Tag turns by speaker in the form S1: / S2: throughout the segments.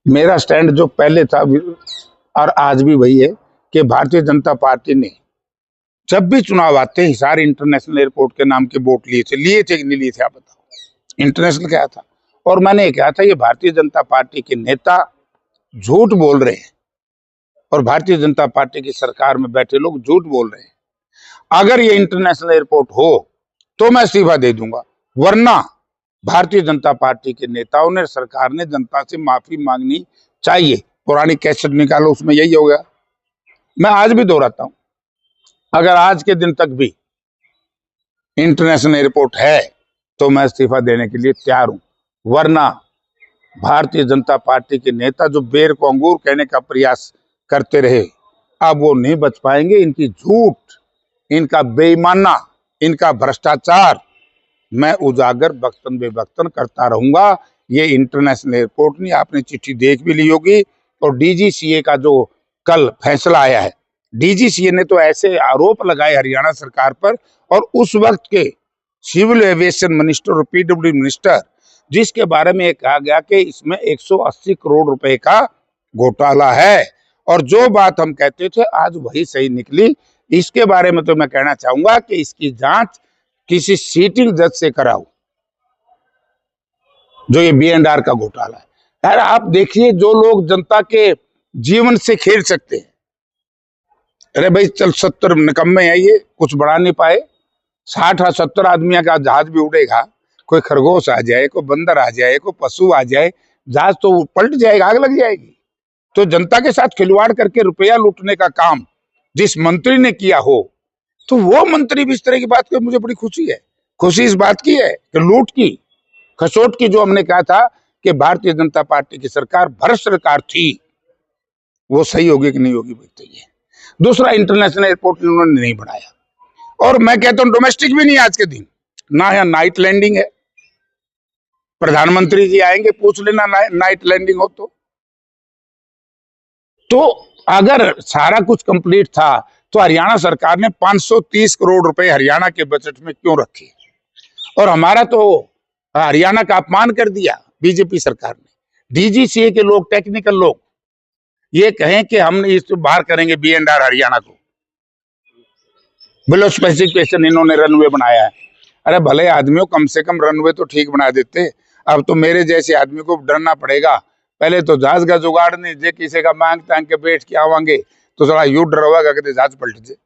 S1: मेरा स्टैंड जो पहले था और आज भी वही है कि भारतीय जनता पार्टी ने जब भी चुनाव आते हिसार इंटरनेशनल एयरपोर्ट के नाम के वोट लिए थे कि नहीं लिए थे, आप बताओ। इंटरनेशनल क्या था? और मैंने ये कहा था ये भारतीय जनता पार्टी के नेता झूठ बोल रहे हैं और भारतीय जनता पार्टी की सरकार में बैठे लोग झूठ बोल रहे हैं। अगर ये इंटरनेशनल एयरपोर्ट हो तो मैं इस्तीफा दे दूंगा, वरना भारतीय जनता पार्टी के नेताओं ने, सरकार ने जनता से माफी मांगनी चाहिए। पुरानी कैसेट निकालो, उसमें यही हो गया। मैं आज भी दोहराता हूं, अगर आज के दिन तक भी इंटरनेशनल एयरपोर्ट है तो मैं इस्तीफा देने के लिए तैयार हूं, वरना भारतीय जनता पार्टी के नेता जो बेर को अंगूर कहने का प्रयास करते रहे, अब वो नहीं बच पाएंगे। इनकी झूठ, इनका बेईमाना, इनका भ्रष्टाचार मैं उजागर वक्तन बेवक्तन करता रहूंगा। ये इंटरनेशनल एयरपोर्ट नहीं, आपने चिट्ठी देख भी ली होगी। और डीजीसीए का जो कल फैसला आया है, डीजीसीए ने तो ऐसे आरोप लगाए हरियाणा सरकार पर, और उस वक्त के सिविल एविएशन मिनिस्टर और पीडब्ल्यू मिनिस्टर, जिसके बारे में कहा गया कि इसमें 180 करोड़ रुपए का घोटाला है। और जो बात हम कहते थे आज वही सही निकली। इसके बारे में तो मैं कहना चाहूंगा कि इसकी जांच किसी सीटिंग जज से कराओ, जो ये B&R का घोटाला है। यार आप देखिए, जो लोग जनता के जीवन से खेल सकते हैं, अरे भाई चल 70 निकम्मे है, ये कुछ बढ़ा नहीं पाए। 60 या 70 आदमियों का जहाज भी उड़ेगा, कोई खरगोश आ जाए, कोई बंदर आ जाए, कोई पशु आ जाए, जहाज तो पलट जाएगा, आग लग जाएगी। तो जनता के साथ खिलवाड़ करके रुपया लूटने का काम जिस मंत्री ने किया हो, तो वो मंत्री भी इस तरह की बात कर, मुझे बड़ी खुशी है। खुशी इस बात की है कि लूट की, खसोट की, जो हमने कहा था कि भारतीय जनता पार्टी की सरकार भ्रष्ट सरकार थी, वो सही होगी कि नहीं होगी बताइए। दूसरा, इंटरनेशनल एयरपोर्ट इन्होंने नहीं बनाया, और मैं कहता हूं डोमेस्टिक भी नहीं आज के दिन, ना यहाँ नाइट लैंडिंग है। प्रधानमंत्री जी आएंगे, पूछ लेना नाइट लैंडिंग हो तो अगर सारा कुछ कंप्लीट था तो हरियाणा सरकार ने 530 करोड़ रुपए हरियाणा के बजट में क्यों रखे? और हमारा तो हरियाणा का अपमान कर दिया बीजेपी सरकार ने। डीजीसीए के लोग, टेक्निकल लोग ये कहें कि हम इस बाहर करेंगे B&R हरियाणा को, बिलो स्पेसिफिकेशन इन्होंने रनवे बनाया है। अरे भले आदमियों, कम से कम रनवे तो ठीक बना देते। अब तो मेरे जैसे आदमी को डरना पड़ेगा। पहले तो जहाज का जुगाड़ नहीं, जे किसी का मांग तांग के बैठ के आवांगे तो थोड़ा यू डर होगा कि जहाज पलट जाए।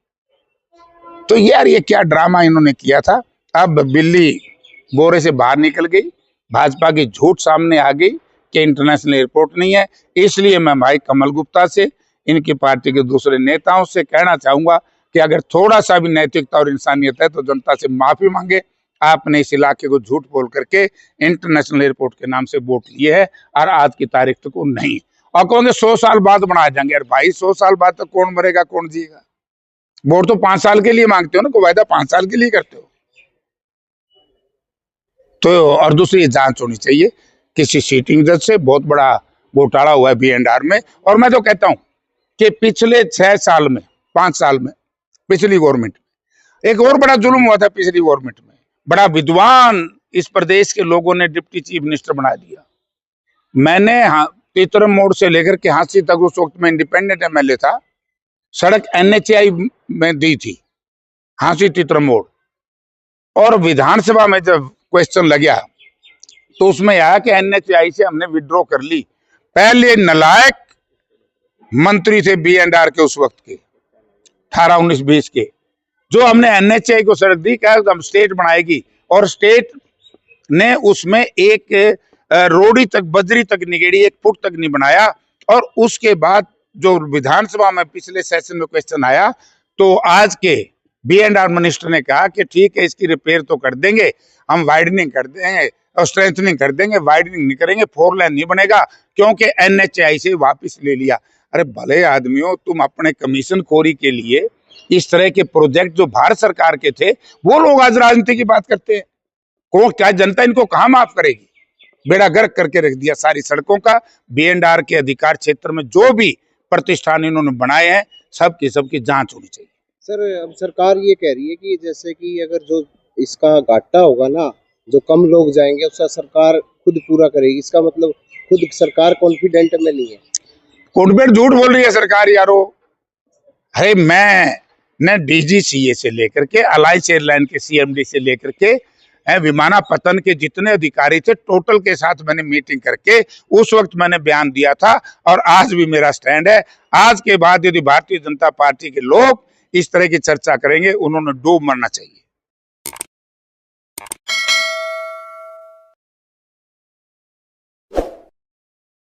S1: तो यार ये क्या ड्रामा इन्होंने किया था। अब बिल्ली बोरे से बाहर निकल गई, भाजपा की झूठ सामने आ गई कि इंटरनेशनल एयरपोर्ट नहीं है। इसलिए मैं भाई कमल गुप्ता से, इनकी पार्टी के दूसरे नेताओं से कहना चाहूंगा कि अगर थोड़ा सा भी नैतिकता और इंसानियत है तो जनता से माफी मांगे। आपने इस इलाके को झूठ बोल करके इंटरनेशनल एयरपोर्ट के नाम से वोट लिए है, और आज की तारीख तक को नहीं। और कहोगे 100 साल बाद बनाए जाएंगे। अरे भाई 100 साल बाद तक कौन मरेगा, कौन जिएगा? वोट तो 5 साल के लिए मांगते हो ना, कोई वायदा 5 साल के लिए करते हो। तो और दूसरी जांच होनी चाहिए किसी सीटिंग जज से। बहुत बड़ा घोटाला हुआ है B&R में। और मैं तो कहता हूं कि पिछले 6 साल में, 5 साल में, पिछली गवर्नमेंट में एक और बड़ा जुल्म हुआ था। पिछली गवर्नमेंट में बड़ा विद्वान इस प्रदेश के लोगों ने डिप्टी चीफ मिनिस्टर बना दिया। मैंने तीतरम मोड़ से लेकर के हांसी तक, उस वक्त में इंडिपेंडेंट MLA था, सड़क NHAI में दी थी, हांसी तीतरम मोड़। और विधानसभा में जब क्वेश्चन लगा तो उसमें आया कि NHAI से हमने विड्रॉ कर ली। पहले नालायक मंत्री थे B&R के उस वक्त के, 18, 19, 20 के, जो हमने NHAI को सड़क दी, क्या हम स्टेट बनाएगी, और स्टेट ने उसमें एक रोड़ी तक, बजरी तक निगेड़ी, 1 फुट तक नहीं बनाया। और उसके बाद जो विधानसभा में पिछले सेशन में क्वेश्चन आया तो आज के B&R मिनिस्टर ने कहा कि ठीक है, इसकी रिपेयर तो कर देंगे, हम वाइडनिंग कर देंगे और स्ट्रेंथनिंग कर देंगे, वाइडनिंग नहीं करेंगे, 4 लेन नहीं बनेगा, क्योंकि NHAI से वापस ले लिया। अरे भले आदमियों, तुम अपने कमीशन खोरी के लिए इस तरह के प्रोजेक्ट जो भारत सरकार के थे, वो लोग आज राजनीति की बात करते हैं। को क्या जनता इनको कहां माफ करेगी? बेड़ा गर्क करके रख दिया सारी सड़कों का। B&R के अधिकार क्षेत्र में जो भी प्रतिष्ठान इन्होंने बनाए हैं, सबकी जांच होनी चाहिए।
S2: सर, अब सरकार ये कह रही है कि जैसे कि अगर जो इसका घाटा होगा ना, जो कम लोग जाएंगे, उसका सरकार खुद पूरा करेगी। इसका मतलब खुद सरकार कॉन्फिडेंट में नहीं है।
S1: कॉन्फिडेंट झूठ बोल रही है सरकार यारो। अरे मैंने डीजीसीए से लेकर के अलायंस एयरलाइन के सीएमडी से लेकर के विमानापत्तन के जितने अधिकारी थे टोटल के साथ मैंने मीटिंग करके उस वक्त मैंने बयान दिया था, और आज भी मेरा स्टैंड है। आज के बाद यदि भारतीय जनता पार्टी के लोग इस तरह की चर्चा करेंगे, उन्होंने डूब मरना चाहिए।